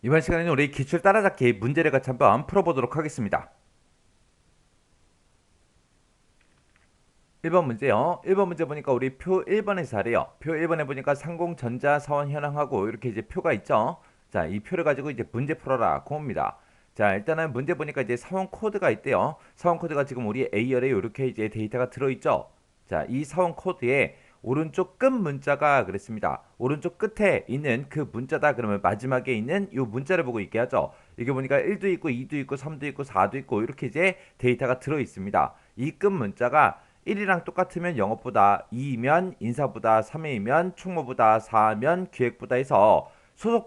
이번 시간에는 우리 기출 따라잡기 문제를 같이 한번 풀어보도록 하겠습니다. 1번 문제요. 1번 문제 보니까 우리 표 1번에서 하래요. 표 1번에 보니까 상공전자 사원 현황하고 이렇게 이제 표가 있죠. 자, 이 표를 가지고 이제 문제 풀어라 옵니다. 자, 일단은 문제 보니까 이제 사원 코드가 있대요. 사원 코드가 지금 우리 A열에 이렇게 이제 데이터가 들어있죠. 자, 이 사원 코드에 오른쪽 끝 문자가 그랬습니다. 오른쪽 끝에 있는 그 문자다 그러면 마지막에 있는 이 문자를 보고 있게 하죠. 이게 보니까 1도 있고 2도 있고 3도 있고 4도 있고 이렇게 이제 데이터가 들어 있습니다. 이 끝 문자가 1이랑 똑같으면 영업보다, 2면 인사보다, 3이면 총무보다, 4면 기획보다 해서 소속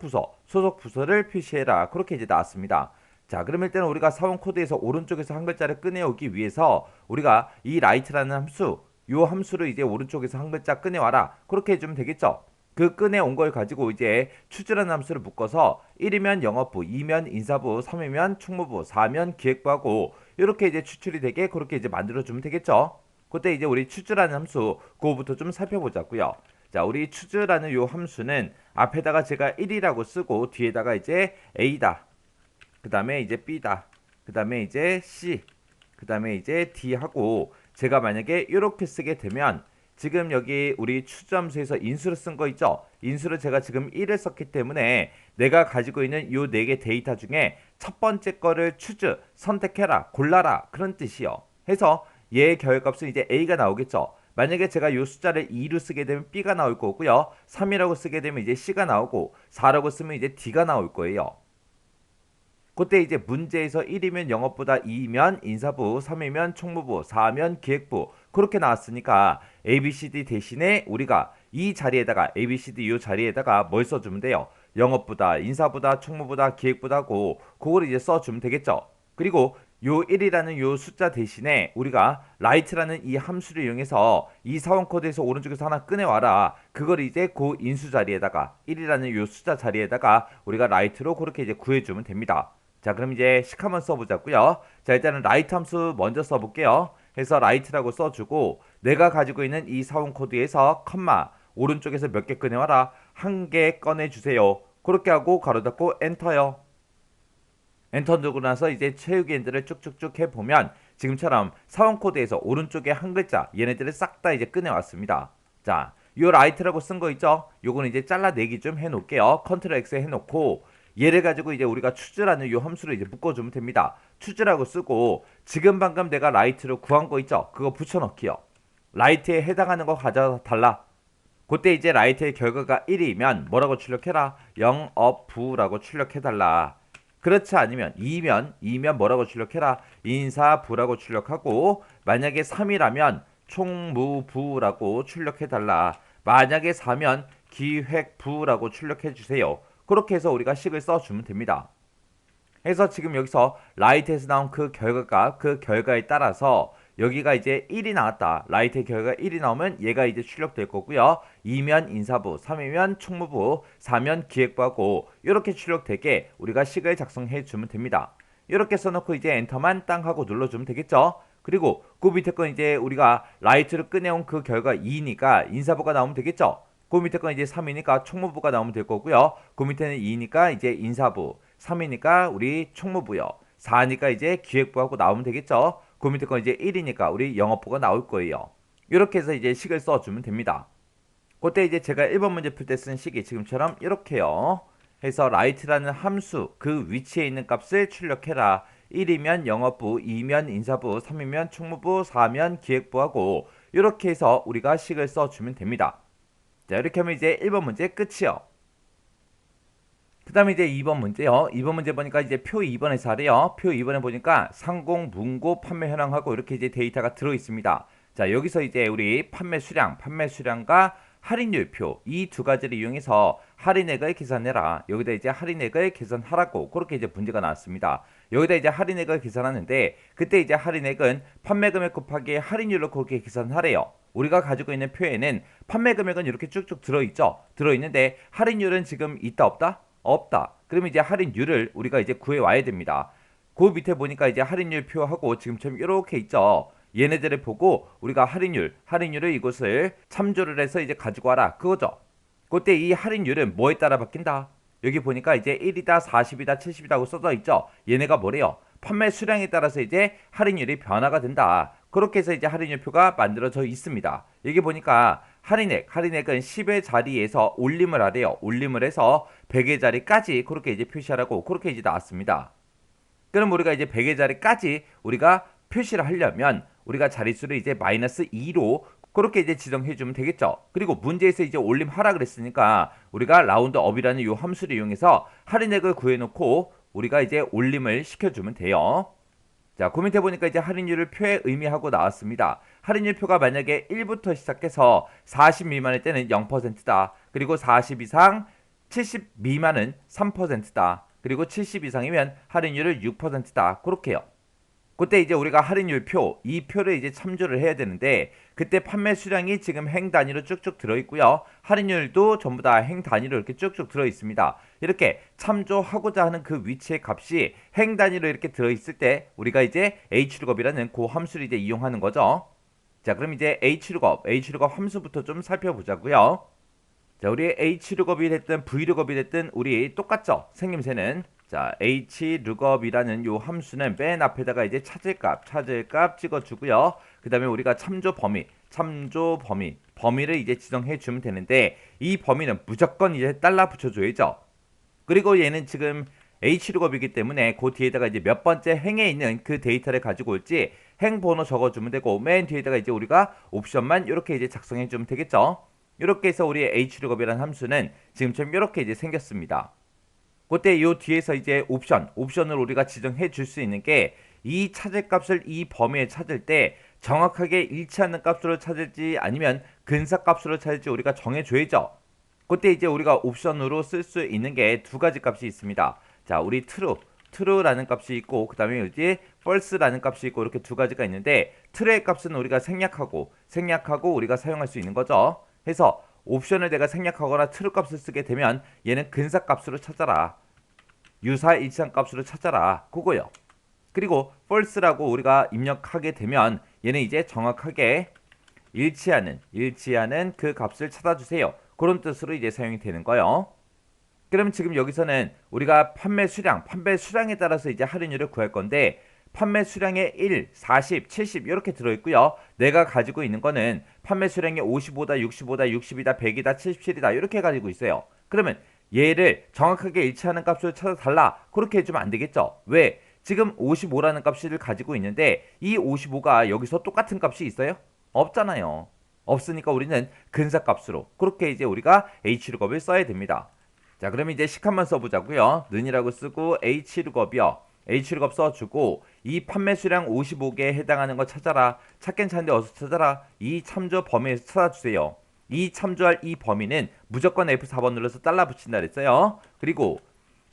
부서를 표시해라. 그렇게 이제 나왔습니다. 자, 그럼 일단 우리가 사원 코드에서 오른쪽에서 한 글자를 꺼내오기 위해서 우리가 이 라이트라는 함수, 요 함수를 이제 오른쪽에서 한 글자 꺼내와라. 그렇게 해주면 되겠죠. 그 꺼내온 걸 가지고 이제 추주라는 함수를 묶어서 1이면 영업부, 2면 인사부, 3이면 총무부, 4면 기획부하고 이렇게 이제 추출이 되게 그렇게 이제 만들어주면 되겠죠. 그때 이제 우리 추주라는 함수 그거부터 좀 살펴보자고요. 자, 우리 추주라는 요 함수는 앞에다가 제가 1이라고 쓰고 뒤에다가 이제 A다. 그 다음에 이제 B다. 그 다음에 이제 C. 그 다음에 이제 D 하고 제가 만약에 이렇게 쓰게 되면 지금 여기 우리 추주함수에서 인수를 쓴 거 있죠? 인수를 제가 지금 1을 썼기 때문에 내가 가지고 있는 요 4개 데이터 중에 첫 번째 거를 추주, 선택해라, 골라라 그런 뜻이요. 해서 얘의 결값은 이제 A가 나오겠죠. 만약에 제가 요 숫자를 2로 쓰게 되면 B가 나올 거고요. 3이라고 쓰게 되면 이제 C가 나오고 4라고 쓰면 이제 D가 나올 거예요. 그때 이제 문제에서 1이면 영업보다 2면 인사부, 3이면 총무부, 4면 기획부 그렇게 나왔으니까 ABCD 대신에 우리가 이 자리에다가 ABCD 이 자리에다가 뭘 써주면 돼요? 영업보다, 인사보다, 총무보다, 기획보다고 그걸 이제 써주면 되겠죠. 그리고 요 1이라는 요 숫자 대신에 우리가 라이트라는 이 함수를 이용해서 이 사원 코드에서 오른쪽에서 하나 꺼내와라. 그걸 이제 그 인수 자리에다가 1이라는 요 숫자 자리에다가 우리가 라이트로 그렇게 이제 구해주면 됩니다. 자, 그럼 이제 식 한번 써보자고요. 자, 일단은 라이트 함수 먼저 써볼게요. 해서 라이트라고 써주고 내가 가지고 있는 이 사원 코드에서 컴마 오른쪽에서 몇 개 꺼내와라. 한 개 꺼내주세요. 그렇게 하고 가로 닫고 엔터요. 엔터 누르고 나서 이제 채우기 엔드를 쭉쭉쭉 해보면 지금처럼 사원 코드에서 오른쪽에 한 글자 얘네들을 싹 다 이제 꺼내왔습니다. 자, 요 라이트라고 쓴 거 있죠? 요거는 이제 잘라내기 좀 해놓을게요. 컨트롤 X 해놓고 얘를 가지고 이제 우리가 추즈라는 요 함수를 이제 묶어주면 됩니다. 추즈라고 쓰고 지금 방금 내가 라이트로 구한 거 있죠? 그거 붙여넣기요. 라이트에 해당하는 거 가져다 달라. 그때 이제 라이트의 결과가 1이면 뭐라고 출력해라? 영업부라고 출력해달라. 그렇지 않으면 2면 뭐라고 출력해라? 인사부라고 출력하고 만약에 3이라면 총무부라고 출력해달라. 만약에 4면 기획부라고 출력해주세요. 그렇게 해서 우리가 식을 써주면 됩니다. 해서 지금 여기서 라이트에서 나온 그 결과가 그 결과에 따라서 여기가 이제 1이 나왔다. 라이트의 결과가 1이 나오면 얘가 이제 출력될 거고요. 2면 인사부, 3이면 총무부, 4면 기획부하고 이렇게 출력되게 우리가 식을 작성해 주면 됩니다. 이렇게 써놓고 이제 엔터만 땅 하고 눌러주면 되겠죠. 그리고 그 밑에 건 이제 우리가 라이트를 꺼내온 그 결과 2니까 인사부가 나오면 되겠죠. 그 밑에 건 이제 3이니까 총무부가 나오면 될 거고요. 그 밑에는 2니까 이제 인사부, 3이니까 우리 총무부요. 4니까 이제 기획부하고 나오면 되겠죠. 그 밑에 건 이제 1이니까 우리 영업부가 나올 거예요. 이렇게 해서 이제 식을 써주면 됩니다. 그때 이제 제가 1번 문제 풀 때 쓴 식이 지금처럼 이렇게요. 해서 라이트라는 함수 그 위치에 있는 값을 출력해라. 1이면 영업부, 2면 인사부, 3이면 총무부, 4면 기획부하고 이렇게 해서 우리가 식을 써주면 됩니다. 자, 이렇게 하면 이제 1번 문제 끝이요. 그 다음에 이제 2번 문제요. 2번 문제 보니까 이제 표 2번에서 하래요. 표 2번에 보니까 상공, 문고, 판매 현황하고 이렇게 이제 데이터가 들어 있습니다. 자, 여기서 이제 우리 판매 수량과 할인율표 이 두 가지를 이용해서 할인액을 계산해라. 여기다 이제 할인액을 계산하라고 그렇게 이제 문제가 나왔습니다. 여기다 이제 할인액을 계산하는데 그때 이제 할인액은 판매 금액 곱하기 할인율로 그렇게 계산하래요. 우리가 가지고 있는 표에는 판매 금액은 이렇게 쭉쭉 들어있죠. 들어있는데 할인율은 지금 있다 없다? 없다. 그러면 이제 할인율을 우리가 이제 구해 와야 됩니다. 그 밑에 보니까 이제 할인율 표하고 지금처럼 이렇게 있죠. 얘네들을 보고 우리가 할인율을 이곳을 참조를 해서 이제 가지고 와라. 그거죠. 그때 이 할인율은 뭐에 따라 바뀐다? 여기 보니까 이제 1이다, 40이다, 70이다 하고 써져 있죠. 얘네가 뭐래요? 판매 수량에 따라서 이제 할인율이 변화가 된다. 그렇게 해서 이제 할인율표가 만들어져 있습니다. 여기 보니까 할인액은 10의 자리에서 올림을 하래요. 올림을 해서 100의 자리까지 그렇게 이제 표시하라고 그렇게 이제 나왔습니다. 그럼 우리가 이제 100의 자리까지 우리가 표시를 하려면 우리가 자릿수를 이제 마이너스 2로 그렇게 이제 지정해 주면 되겠죠. 그리고 문제에서 이제 올림하라 그랬으니까 우리가 라운드업이라는 이 함수를 이용해서 할인액을 구해놓고 우리가 이제 올림을 시켜주면 돼요. 자, 그 밑에 보니까 이제 할인율을 표에 의미하고 나왔습니다. 할인율 표가 만약에 1부터 시작해서 40 미만일 때는 0%다. 그리고 40 이상 70 미만은 3%다. 그리고 70 이상이면 할인율을 6%다. 그렇게요. 그때 이제 우리가 할인율 표, 이 표를 이제 참조를 해야 되는데 그때 판매 수량이 지금 행 단위로 쭉쭉 들어있고요. 할인율도 전부 다 행 단위로 이렇게 쭉쭉 들어있습니다. 이렇게 참조하고자 하는 그 위치의 값이 행 단위로 이렇게 들어있을 때 우리가 이제 hlookup이라는 그 함수를 이제 이용하는 거죠. 자, 그럼 이제 hlookup 함수부터 좀 살펴보자고요. 자, 우리 hlookup이 됐든 vlookup이 됐든 우리 똑같죠? 생김새는. 자, hlookup이라는 요 함수는 맨 앞에다가 이제 찾을 값 찍어주고요. 그 다음에 우리가 참조 범위를 이제 지정해 주면 되는데 이 범위는 무조건 이제 달러 붙여줘야죠. 그리고 얘는 지금 hlookup이기 때문에 그 뒤에다가 이제 몇 번째 행에 있는 그 데이터를 가지고 올지 행 번호 적어주면 되고 맨 뒤에다가 이제 우리가 옵션만 이렇게 이제 작성해 주면 되겠죠. 이렇게 해서 우리의 hlookup이라는 함수는 지금처럼 이렇게 이제 생겼습니다. 그때 요 뒤에서 이제 옵션을 우리가 지정해 줄 수 있는 게 이 찾을 값을 이 범위에 찾을 때 정확하게 일치하는 값으로 찾을지 아니면 근사 값으로 찾을지 우리가 정해줘야죠. 그때 이제 우리가 옵션으로 쓸 수 있는 게 두 가지 값이 있습니다. 자, 우리 true라는 값이 있고 그 다음에 여기 false라는 값이 있고 이렇게 두 가지가 있는데 true의 값은 우리가 생략하고 우리가 사용할 수 있는 거죠. 해서 옵션을 내가 생략하거나 true 값을 쓰게 되면 얘는 근사 값으로 찾아라. 유사 일치한 값으로 찾아라. 그거요. 그리고 false라고 우리가 입력하게 되면 얘는 이제 정확하게 일치하는 그 값을 찾아주세요. 그런 뜻으로 이제 사용이 되는 거예요. 그럼 지금 여기서는 우리가 판매 수량에 따라서 이제 할인율을 구할 건데 판매 수량에 1, 40, 70 이렇게 들어있고요. 내가 가지고 있는 거는 판매 수량이 55다, 65다, 60이다, 100이다, 77이다 이렇게 가지고 있어요. 그러면 얘를 정확하게 일치하는 값을 찾아달라. 그렇게 해주면 안 되겠죠. 왜? 지금 55라는 값을 가지고 있는데 이 55가 여기서 똑같은 값이 있어요? 없잖아요. 없으니까 우리는 근사값으로 그렇게 이제 우리가 hlookup을 써야 됩니다. 자, 그러면 이제 식 한번 써보자고요. 는이라고 쓰고 hlookup이요. hlookup 써주고 이 판매 수량 55개에 해당하는 거 찾아라. 찾긴 찾는데 어디서 찾아라. 이 참조 범위에서 찾아주세요. 이 참조할 이 범위는 무조건 F4번 눌러서 달러 붙인다 그랬어요. 그리고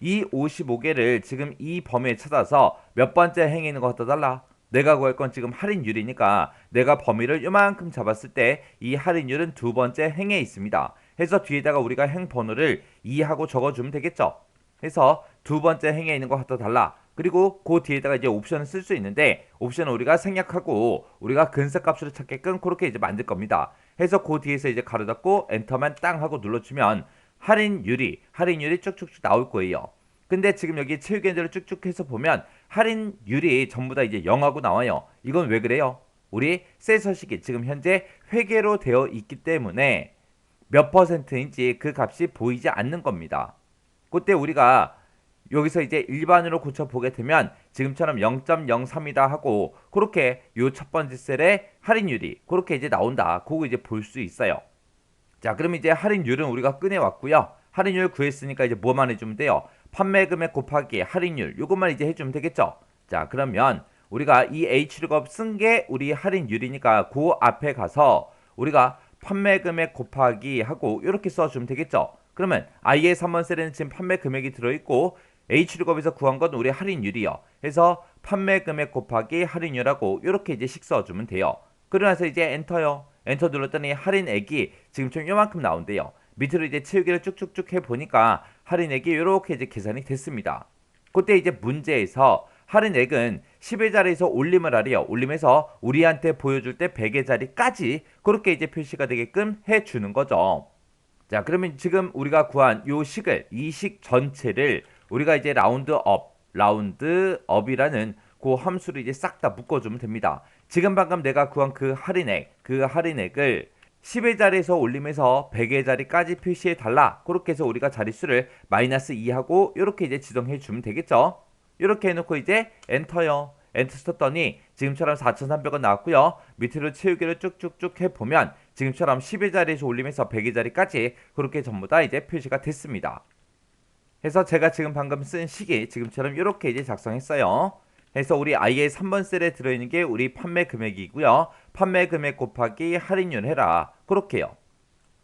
이 55개를 지금 이 범위에 찾아서 몇 번째 행에 있는 거 갖다 달라. 내가 구할 건 지금 할인율이니까 내가 범위를 요만큼 잡았을 때 이 할인율은 두 번째 행에 있습니다. 해서 뒤에다가 우리가 행 번호를 2하고 적어주면 되겠죠. 해서 두 번째 행에 있는 거 갖다 달라. 그리고 그 뒤에다가 이제 옵션을 쓸 수 있는데 옵션을 우리가 생략하고 우리가 근사값으로 찾게끔 그렇게 이제 만들 겁니다. 해서 그 뒤에서 이제 가로 닫고 엔터만 땅 하고 눌러주면 할인율이 쭉쭉쭉 나올 거예요. 근데 지금 여기 체육연대를 쭉쭉 해서 보면 할인율이 전부 다 이제 0하고 나와요. 이건 왜 그래요? 우리 셀서식이 지금 현재 회계로 되어 있기 때문에 몇 퍼센트인지 그 값이 보이지 않는 겁니다. 그때 우리가 여기서 이제 일반으로 고쳐보게 되면 지금처럼 0.03이다 하고 그렇게 요 첫 번째 셀의 할인율이 그렇게 이제 나온다. 그거 이제 볼 수 있어요. 자, 그럼 이제 할인율은 우리가 꺼내왔고요. 할인율 구했으니까 이제 뭐만 해주면 돼요? 판매 금액 곱하기 할인율 요것만 이제 해주면 되겠죠. 자, 그러면 우리가 이 hlookup 쓴 게 우리 할인율이니까 그 앞에 가서 우리가 판매 금액 곱하기 하고 이렇게 써주면 되겠죠. 그러면 i의 3번 셀에는 지금 판매 금액이 들어있고 hlookup에서 구한 건 우리 할인율이요. 해서 판매 금액 곱하기 할인율하고 이렇게 이제 식 써주면 돼요. 그러면서 이제 엔터요. 엔터 눌렀더니 할인액이 지금처럼 요만큼 나온대요. 밑으로 이제 채우기를 쭉쭉쭉 해보니까 할인액이 이렇게 이제 계산이 됐습니다. 그때 이제 문제에서 할인액은 10의 자리에서 올림을 하래요. 올림해서 우리한테 보여줄 때 100의 자리까지 그렇게 이제 표시가 되게끔 해주는 거죠. 자, 그러면 지금 우리가 구한 요 식을, 이 식 전체를 우리가 이제 라운드업이라는 그 함수를 이제 싹 다 묶어주면 됩니다. 지금 방금 내가 구한 그 할인액을 10의 자리에서 올리면서 100의 자리까지 표시해 달라. 그렇게 해서 우리가 자릿수를 마이너스 2하고 이렇게 이제 지정해 주면 되겠죠. 이렇게 해놓고 이제 엔터요. 엔터 썼더니 지금처럼 4,300원 나왔고요. 밑으로 채우기를 쭉쭉쭉 해보면 지금처럼 10의 자리에서 올리면서 100의 자리까지 그렇게 전부 다 이제 표시가 됐습니다. 해서 제가 지금 방금 쓴 식이 지금처럼 이렇게 이제 작성했어요. 해서 우리 I의 3번 셀에 들어있는 게 우리 판매 금액이고요. 판매 금액 곱하기 할인율 해라. 그렇게요.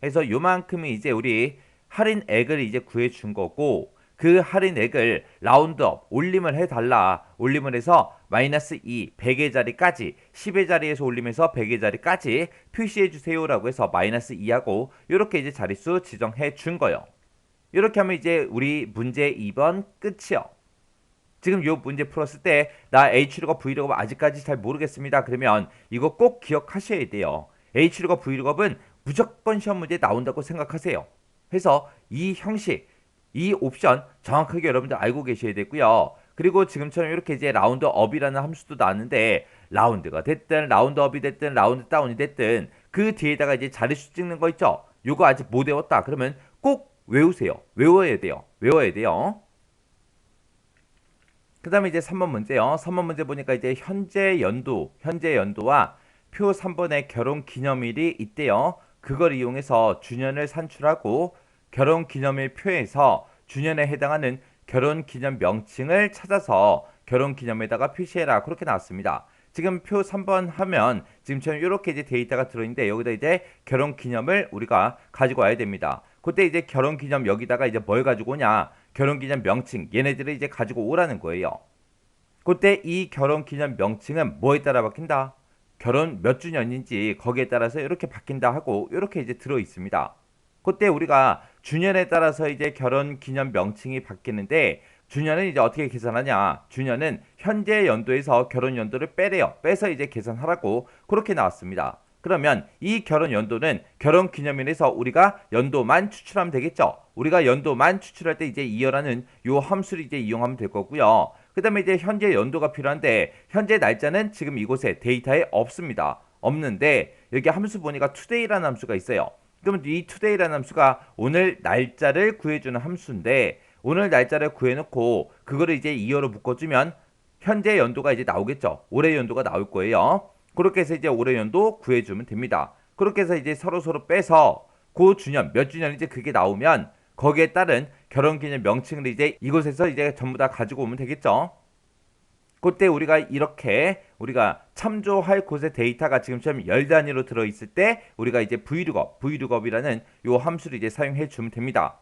해서 요만큼이 이제 우리 할인액을 이제 구해준 거고, 그 할인액을 라운드업 올림을 해달라. 올림을 해서 마이너스 2 100의 자리까지 10의 자리에서 올리면서 100의 자리까지 표시해 주세요라고 해서 마이너스 2하고 이렇게 이제 자릿수 지정해 준 거예요. 이렇게 하면 이제 우리 문제 2번 끝이요. 지금 이 문제 풀었을 때 나 H룩업 V룩업 아직까지 잘 모르겠습니다. 그러면 이거 꼭 기억하셔야 돼요. H룩업 V룩업은 무조건 시험 문제에 나온다고 생각하세요. 그래서 이 형식, 이 옵션 정확하게 여러분들 알고 계셔야 되고요. 그리고 지금처럼 이렇게 이제 라운드업이라는 함수도 나왔는데, 라운드가 됐든 라운드업이 됐든 라운드 다운이 됐든 그 뒤에다가 이제 자릿수 찍는 거 있죠. 요거 아직 못 외웠다 그러면 꼭 외우세요. 외워야 돼요. 외워야 돼요. 그 다음에 이제 3번 문제요. 3번 문제 보니까 이제 현재 연도와 표 3번에 결혼 기념일이 있대요. 그걸 이용해서 주년을 산출하고 결혼 기념일 표에서 주년에 해당하는 결혼 기념 명칭을 찾아서 결혼 기념에다가 표시해라. 그렇게 나왔습니다. 지금 표 3번 하면 지금처럼 이렇게 이제 데이터가 들어있는데, 여기다 이제 결혼 기념을 우리가 가지고 와야 됩니다. 그때 이제 결혼 기념 여기다가 이제 뭘 가지고 오냐? 결혼 기념 명칭, 얘네들을 이제 가지고 오라는 거예요. 그때 이 결혼 기념 명칭은 뭐에 따라 바뀐다? 결혼 몇 주년인지 거기에 따라서 이렇게 바뀐다 하고 이렇게 이제 들어 있습니다. 그때 우리가 주년에 따라서 이제 결혼 기념 명칭이 바뀌는데, 주년은 이제 어떻게 계산하냐? 주년은 현재 연도에서 결혼 연도를 빼래요. 빼서 이제 계산하라고 그렇게 나왔습니다. 그러면 이 결혼 연도는 결혼 기념일에서 우리가 연도만 추출하면 되겠죠. 우리가 연도만 추출할 때 이제 이어라는 요 함수를 이제 이용하면 될 거고요. 그 다음에 이제 현재 연도가 필요한데, 현재 날짜는 지금 이곳에 데이터에 없습니다. 없는데 여기 함수 보니까 today라는 함수가 있어요. 그러면 이 today라는 함수가 오늘 날짜를 구해주는 함수인데, 오늘 날짜를 구해놓고 그거를 이제 이어로 묶어주면 현재 연도가 이제 나오겠죠. 올해 연도가 나올 거예요. 그렇게 해서 이제 올해 연도 구해주면 됩니다. 그렇게 해서 이제 서로 빼서 그 주년 몇 주년인지 그게 나오면 거기에 따른 결혼기념 명칭을 이제 이곳에서 이제 전부 다 가지고 오면 되겠죠. 그때 우리가 이렇게 우리가 참조할 곳의 데이터가 지금처럼 열 단위로 들어있을 때 우리가 이제 vlookup, 요 함수를 이제 사용해 주면 됩니다.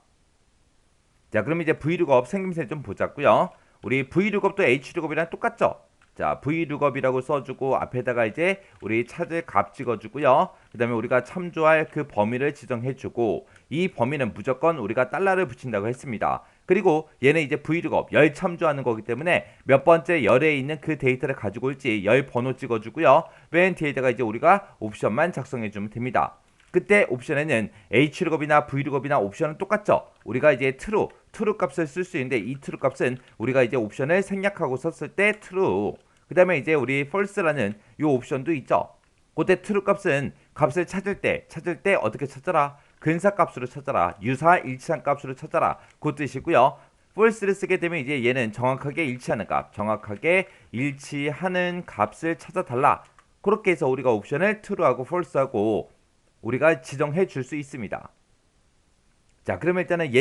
자, 그럼 이제 vlookup 생김새 좀 보자고요. 우리 vlookup도 hlookup이랑 똑같죠? 자, vlookup이라고 써주고 앞에다가 이제 우리 찾을 값 찍어주고요. 그 다음에 우리가 참조할 그 범위를 지정해주고, 이 범위는 무조건 우리가 달러를 붙인다고 했습니다. 그리고 얘는 이제 vlookup, 열 참조하는 거기 때문에 몇 번째 열에 있는 그 데이터를 가지고 올지 열 번호 찍어주고요. 맨 뒤에다가 이제 우리가 옵션만 작성해주면 됩니다. 그때 옵션에는 hlookup이나 vlookup이나 옵션은 똑같죠. 우리가 이제 true 값을 쓸 수 있는데, 이 true 값은 우리가 이제 옵션을 생략하고 썼을 때 true, 그 다음에 이제 우리 false라는 이 옵션도 있죠. 그때 true 값을 찾을 때 어떻게 찾아라? 근사값으로 찾아라. 유사일치한 값으로 찾아라. 그 뜻이고요. false를 쓰게 되면 이제 얘는 정확하게 일치하는 값을 찾아달라. 그렇게 해서 우리가 옵션을 true하고 false하고 우리가 지정해 줄 수 있습니다. 자, 그러면 일단은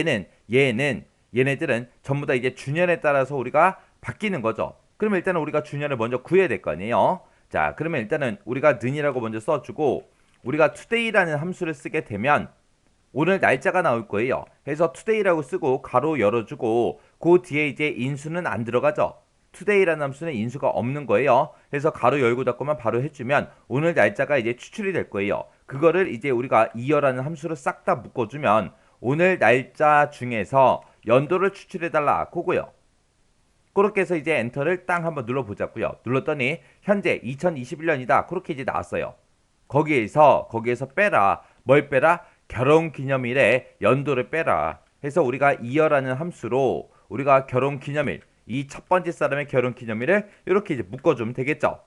얘네들은 전부 다 이제 주년에 따라서 우리가 바뀌는 거죠. 그러면 일단은 우리가 주년을 먼저 구해야 될 거 아니에요. 자, 그러면 일단은 우리가 는이라고 먼저 써주고, 우리가 today라는 함수를 쓰게 되면 오늘 날짜가 나올 거예요. 그래서 today라고 쓰고 가로 열어주고, 그 뒤에 이제 인수는 안 들어가죠. today라는 함수는 인수가 없는 거예요. 그래서 가로 열고 닫고만 바로 해주면 오늘 날짜가 이제 추출이 될 거예요. 그거를 이제 우리가 이어라는 함수로 싹 다 묶어주면 오늘 날짜 중에서 연도를 추출해달라 그거요. 그렇게 해서 이제 엔터를 땅 한번 눌러보자고요. 눌렀더니 현재 2021년이다 그렇게 이제 나왔어요. 거기에서 빼라. 뭘 빼라? 결혼기념일에 연도를 빼라. 해서 우리가 이어라는 함수로 우리가 결혼기념일, 이 첫 번째 사람의 결혼기념일을 이렇게 이제 묶어주면 되겠죠.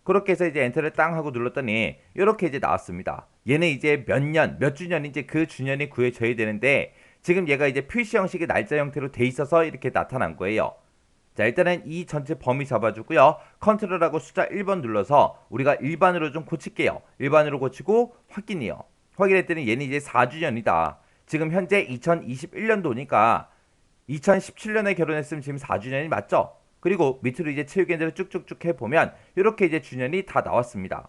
그렇게 해서 이제 엔터를 땅 하고 눌렀더니 이렇게 이제 나왔습니다. 얘는 이제 몇 년, 몇 주년인지 그 주년이 구해져야 되는데 지금 얘가 이제 표시 형식의 날짜 형태로 돼 있어서 이렇게 나타난 거예요. 자, 일단은 이 전체 범위 잡아주고요. 컨트롤하고 숫자 1번 눌러서 우리가 일반으로 좀 고칠게요. 일반으로 고치고 확인이요. 확인했더니 얘는 이제 4주년이다. 지금 현재 2021년도니까 2017년에 결혼했으면 지금 4주년이 맞죠? 그리고 밑으로 이제 체육연대를 쭉쭉쭉 해보면 이렇게 이제 주년이 다 나왔습니다.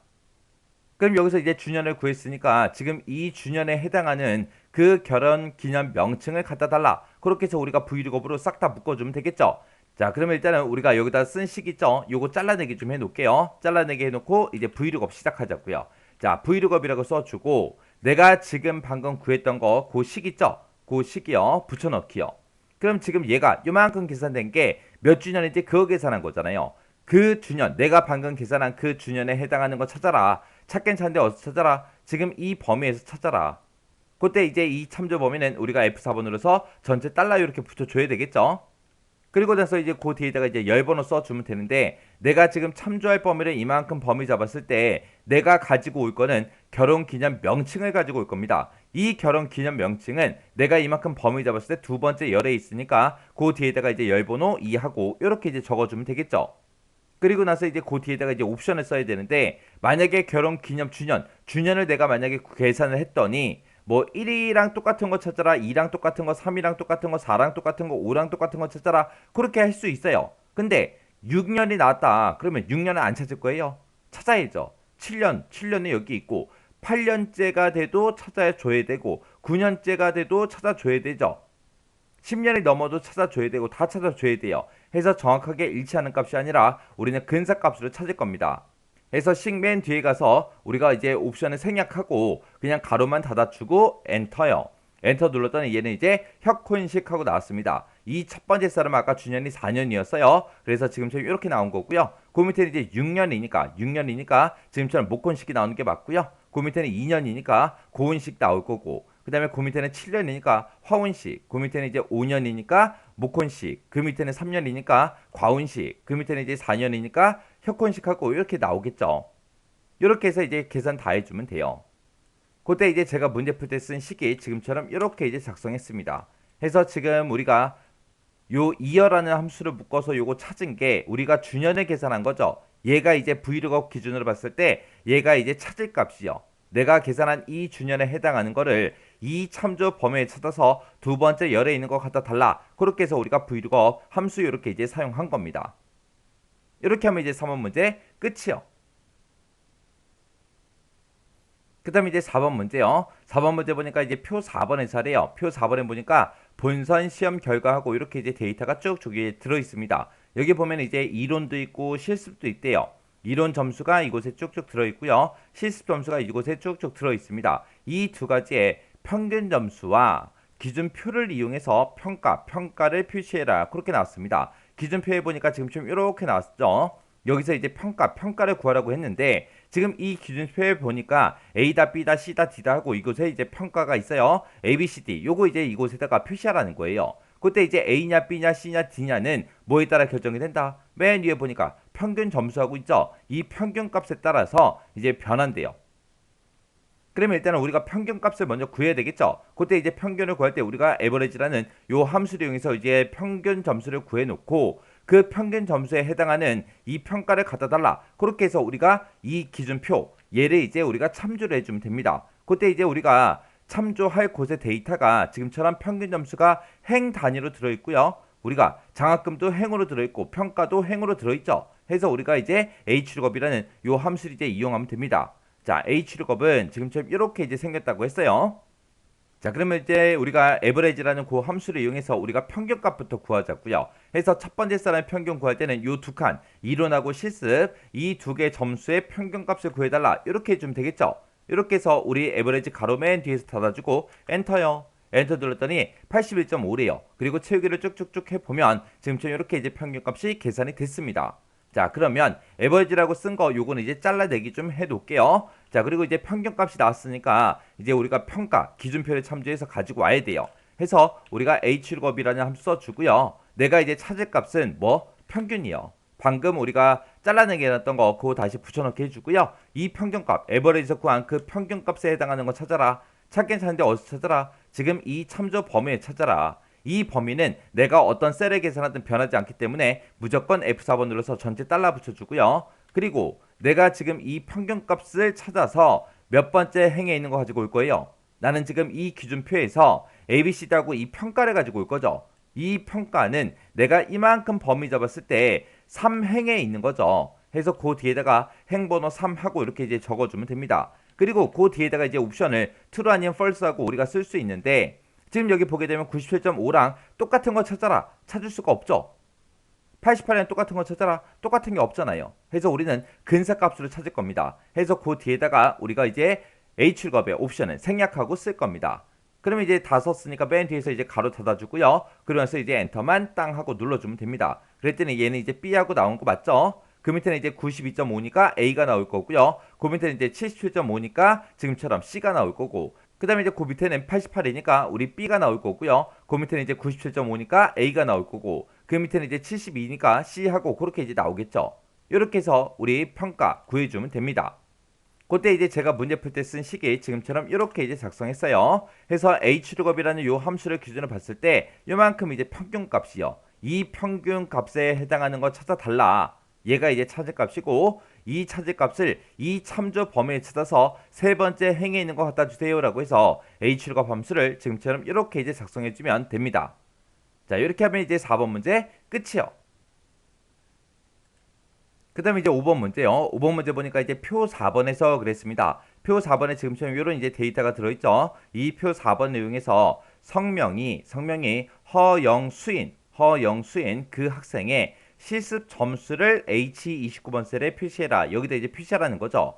그럼 여기서 이제 주년을 구했으니까 지금 이 주년에 해당하는 그 결혼 기념 명칭을 갖다 달라. 그렇게 해서 우리가 브이로그로 싹 다 묶어주면 되겠죠. 자, 그러면 일단은 우리가 여기다 쓴 식 있죠? 요거 잘라내기 좀 해놓을게요. 잘라내기 해놓고 이제 브이로그 시작하자고요. 자, 브이로그이라고 써주고 내가 지금 방금 구했던 거 그 식 있죠? 그 식이요. 붙여넣기요. 그럼 지금 얘가 요만큼 계산된 게 몇 주년인지 그거 계산한 거잖아요. 그 주년, 내가 방금 계산한 그 주년에 해당하는 거 찾아라. 찾긴 찾는데 어디서 찾아라? 지금 이 범위에서 찾아라. 그때 이제 이 참조 범위는 우리가 F4번 눌러서 전체 달러 이렇게 붙여줘야 되겠죠. 그리고 나서 이제 그 뒤에다가 이제 열번호 써주면 되는데 내가 지금 참조할 범위를 이만큼 범위 잡았을 때 내가 가지고 올 거는 결혼기념 명칭을 가지고 올 겁니다. 이 결혼기념 명칭은 내가 이만큼 범위 잡았을 때 두 번째 열에 있으니까 그 뒤에다가 이제 열번호 2하고 이렇게 이제 적어주면 되겠죠. 그리고 나서 이제 그 뒤에다가 이제 옵션을 써야 되는데 만약에 결혼기념 주년을 내가 만약에 계산을 했더니 뭐 1이랑 똑같은 거 찾아라, 2랑 똑같은 거, 3이랑 똑같은 거, 4랑 똑같은 거, 5랑 똑같은 거 찾아라. 그렇게 할 수 있어요. 근데 6년이 나왔다. 그러면 6년은 안 찾을 거예요. 찾아야죠. 7년은 여기 있고 8년째가 돼도 찾아줘야 되고 9년째가 돼도 찾아줘야 되죠. 10년이 넘어도 찾아줘야 되고 다 찾아줘야 돼요. 해서 정확하게 일치하는 값이 아니라 우리는 근사값으로 찾을 겁니다. 해서 식 맨 뒤에 가서 우리가 이제 옵션을 생략하고 그냥 가로만 닫아주고 엔터요. 엔터 눌렀더니 얘는 이제 혁혼식 하고 나왔습니다. 이 첫 번째 사람은 아까 주년이 4년이었어요. 그래서 지금처럼 이렇게 나온 거고요. 그 밑에는 이제 6년이니까 지금처럼 목혼식이 나오는 게 맞고요. 그 밑에는 2년이니까 고혼식 나올 거고 그 다음에 그 밑에는 7년이니까 화혼식, 그 밑에는 이제 5년이니까 목혼식, 그 밑에는 3년이니까 과혼식, 그 밑에는 이제 4년이니까 혁혼식하고 이렇게 나오겠죠. 이렇게 해서 이제 계산 다 해주면 돼요. 그때 이제 제가 문제 풀 때 쓴 식이 지금처럼 이렇게 이제 작성했습니다. 해서 지금 우리가 요 이어라는 함수를 묶어서 요거 찾은 게 우리가 주년을 계산한 거죠. 얘가 이제 브이로그 기준으로 봤을 때 얘가 이제 찾을 값이요. 내가 계산한 이 주년에 해당하는 거를 이 참조 범위에 찾아서 두 번째 열에 있는 것 갖다 달라. 그렇게 해서 우리가 브이로그 함수 이렇게 이제 사용한 겁니다. 이렇게 하면 이제 3번 문제 끝이요. 그 다음에 이제 4번 문제요. 4번 문제 보니까 이제 표 4번에서 하래요. 표 4번에 보니까 본선 시험 결과하고 이렇게 이제 데이터가 쭉쭉 들어 있습니다. 여기 보면 이제 이론도 있고 실습도 있대요. 이론 점수가 이곳에 쭉쭉 들어 있고요. 실습 점수가 이곳에 쭉쭉 들어 있습니다. 이 두 가지의 평균 점수와 기준표를 이용해서 평가를 표시해라. 그렇게 나왔습니다. 기준표에 보니까 지금 좀 이렇게 나왔죠. 여기서 이제 평가를 구하라고 했는데 지금 이 기준표에 보니까 A다, B다, C다, D다 하고 이곳에 이제 평가가 있어요. A, B, C, D. 요거 이제 이곳에다가 표시하라는 거예요. 그때 이제 A냐, B냐, C냐, D냐는 뭐에 따라 결정이 된다. 맨 위에 보니까 평균 점수하고 있죠. 이 평균 값에 따라서 이제 변한대요. 그러면 일단은 우리가 평균 값을 먼저 구해야 되겠죠. 그때 이제 평균을 구할 때 우리가 에버리지라는 요 함수를 이용해서 이제 평균 점수를 구해 놓고 그 평균 점수에 해당하는 이 평가를 갖다 달라. 그렇게 해서 우리가 이 기준표 얘를 이제 우리가 참조를 해주면 됩니다. 그때 이제 우리가 참조할 곳의 데이터가 지금처럼 평균 점수가 행 단위로 들어있고요. 우리가 장학금도 행으로 들어있고 평가도 행으로 들어있죠. 해서 우리가 이제 H룩업이라는 요 함수를 이제 이용하면 됩니다. 자, H룩업은 지금처럼 이렇게 이제 생겼다고 했어요. 자, 그러면 이제 우리가 에버리지라는 그 함수를 이용해서 우리가 평균값부터 구하자고요. 해서 첫 번째 사람의 평균 구할 때는 요 두 칸, 이론하고 실습 이 두 개 점수의 평균값을 구해달라. 이렇게 해주면 되겠죠. 이렇게 해서 우리 에버리지 가로 맨 뒤에서 닫아주고 엔터요. 엔터 눌렀더니 81.5래요. 그리고 채우기를 쭉쭉쭉 해보면 지금처럼 이렇게 이제 평균값이 계산이 됐습니다. 자, 그러면 에버리지라고 쓴 거 요거는 이제 잘라내기 좀 해놓을게요. 자, 그리고 이제 평균값이 나왔으니까 이제 우리가 평가 기준표를 참조해서 가지고 와야 돼요. 해서 우리가 H축업이라는 함수 써주고요. 내가 이제 찾을 값은 뭐? 평균이요. 방금 우리가 잘라내기 해놨던 거 그거 다시 붙여넣기 해주고요. 이 평균값, 에버리지에서 구한 그 평균값에 해당하는 거 찾아라. 찾긴 찾는데 어디서 찾아라? 지금 이 참조 범위에 찾아라. 이 범위는 내가 어떤 셀에 계산하든 변하지 않기 때문에 무조건 F4번 눌러서 전체 달라 붙여주고요. 그리고 내가 지금 이 평균값을 찾아서 몇 번째 행에 있는 거 가지고 올 거예요. 나는 지금 이 기준표에서 ABCD하고 이 평가를 가지고 올 거죠. 이 평가는 내가 이만큼 범위 잡았을 때 3행에 있는 거죠. 해서 그 뒤에다가 행번호 3하고 이렇게 이제 적어주면 됩니다. 그리고 그 뒤에다가 이제 옵션을 true 아니면 false하고 우리가 쓸 수 있는데 지금 여기 보게 되면 97.5랑 똑같은 거 찾아라. 찾을 수가 없죠. 88이랑 똑같은 거 찾아라. 똑같은 게 없잖아요. 해서 우리는 근사값으로 찾을 겁니다. 해서 그 뒤에다가 우리가 이제 H축업의 옵션을 생략하고 쓸 겁니다. 그러면 이제 다 썼으니까 맨 뒤에서 이제 가로 닫아주고요. 그러면서 이제 엔터만 땅 하고 눌러주면 됩니다. 그랬더니 얘는 이제 B하고 나온 거 맞죠? 그 밑에는 이제 92.5니까 A가 나올 거고요. 그 밑에는 이제 77.5니까 지금처럼 C가 나올 거고. 그 다음에 이제 그 밑에는 88이니까 우리 B가 나올 거고요. 그 밑에는 이제 97.5니까 A가 나올 거고. 그 밑에는 이제 72니까 C하고 그렇게 이제 나오겠죠. 이렇게 해서 우리 평가 구해주면 됩니다. 그때 이제 제가 문제 풀 때 쓴 식이 지금처럼 이렇게 이제 작성했어요. 해서 H축업이라는 요 함수를 기준으로 봤을 때 요만큼 이제 평균값이요. 이 평균값에 해당하는 거 찾아달라. 얘가 이제 찾을 값이고 이 찾을 값을 이 참조 범위에 찾아서 세 번째 행에 있는 거 갖다 주세요 라고 해서 H축업 함수를 지금처럼 이렇게 이제 작성해 주면 됩니다. 자, 이렇게 하면 이제 4번 문제 끝이요. 그 다음에 이제 5번 문제요. 5번 문제 보니까 이제 표 4번에서 그랬습니다. 표 4번에 지금처럼 이런 이제 데이터가 들어있죠. 이 표 4번 내용에서 성명이 허영수인 그 학생의 실습 점수를 H29번 셀에 표시해라. 여기다 이제 표시하라는 거죠.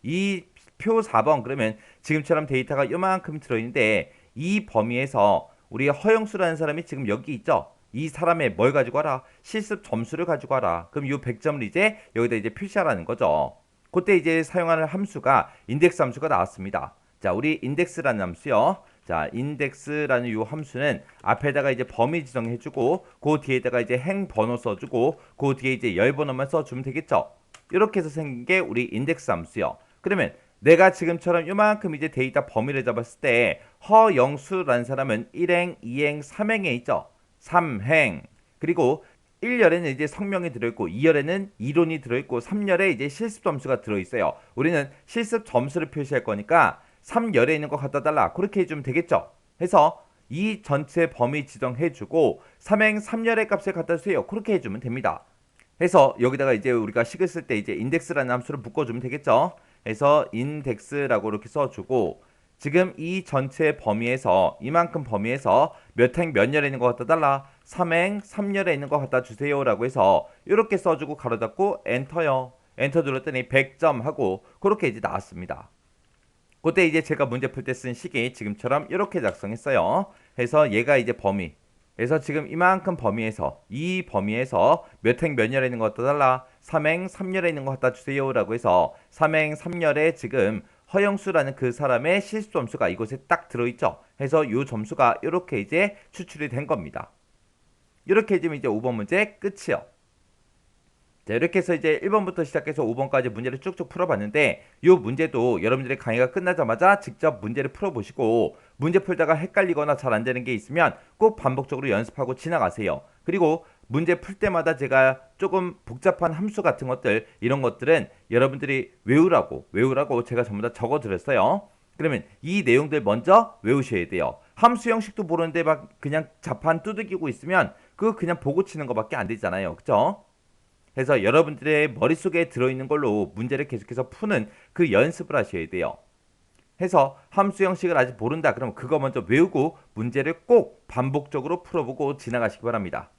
이 표 4번 그러면 지금처럼 데이터가 요만큼 들어있는데 이 범위에서 우리 허영수라는 사람이 지금 여기 있죠. 이 사람의 뭘 가지고 와라? 실습 점수를 가지고 와라. 그럼 이 100점을 이제 여기다 이제 표시하라는 거죠. 그때 이제 사용하는 함수가 인덱스 함수가 나왔습니다. 자, 우리 인덱스라는 함수요. 자, 인덱스라는 이 함수는 앞에다가 이제 범위 지정해주고 그 뒤에다가 이제 행 번호 써주고 그 뒤에 이제 열 번호만 써주면 되겠죠. 이렇게 해서 생긴 게 우리 인덱스 함수요. 그러면 내가 지금처럼 요만큼 이제 데이터 범위를 잡았을 때 허영수라는 사람은 1행, 2행, 3행에 있죠. 3행. 그리고 1열에는 이제 성명이 들어있고 2열에는 이론이 들어있고 3열에 이제 실습 점수가 들어있어요. 우리는 실습 점수를 표시할 거니까 3열에 있는 거 갖다 달라. 그렇게 해주면 되겠죠. 해서 이 전체 범위 지정해주고 3행 3열의 값을 갖다 주세요. 그렇게 해주면 됩니다. 해서 여기다가 이제 우리가 식을 쓸 때 이제 인덱스라는 함수를 묶어주면 되겠죠. 해서 인덱스라고 이렇게 써주고 지금 이 전체 범위에서 이만큼 범위에서 몇 행 몇 열에 있는 거 갖다 달라. 3행 3열에 있는 거 갖다 주세요 라고 해서 이렇게 써주고 가로 닫고 엔터요. 엔터 눌렀더니 100점 하고 그렇게 이제 나왔습니다. 그때 이제 제가 문제 풀 때 쓴 식이 지금처럼 이렇게 작성했어요. 해서 얘가 이제 범위. 그래서 지금 이만큼 범위에서 이 범위에서 몇 행 몇 열에 있는 거 갖다 달라. 3행 3열에 있는 거 갖다 주세요 라고 해서 3행 3열에 지금 허영수라는 그 사람의 실습 점수가 이곳에 딱 들어있죠. 해서 이 점수가 이렇게 이제 추출이 된 겁니다. 이렇게 해주면 이제 5번 문제 끝이요. 자, 이렇게 해서 이제 1번부터 시작해서 5번까지 문제를 쭉쭉 풀어봤는데 이 문제도 여러분들의 강의가 끝나자마자 직접 문제를 풀어보시고 문제 풀다가 헷갈리거나 잘 안 되는 게 있으면 꼭 반복적으로 연습하고 지나가세요. 그리고 문제 풀 때마다 제가 조금 복잡한 함수 같은 것들 이런 것들은 여러분들이 외우라고 제가 전부 다 적어드렸어요. 그러면 이 내용들 먼저 외우셔야 돼요. 함수 형식도 모르는데 막 그냥 자판 두들기고 있으면 그거 그냥 보고 치는 것밖에 안 되잖아요. 그쵸? 해서 여러분들의 머릿속에 들어있는 걸로 문제를 계속해서 푸는 그 연습을 하셔야 돼요. 해서 함수 형식을 아직 모른다 그러면 그거 먼저 외우고 문제를 꼭 반복적으로 풀어보고 지나가시기 바랍니다.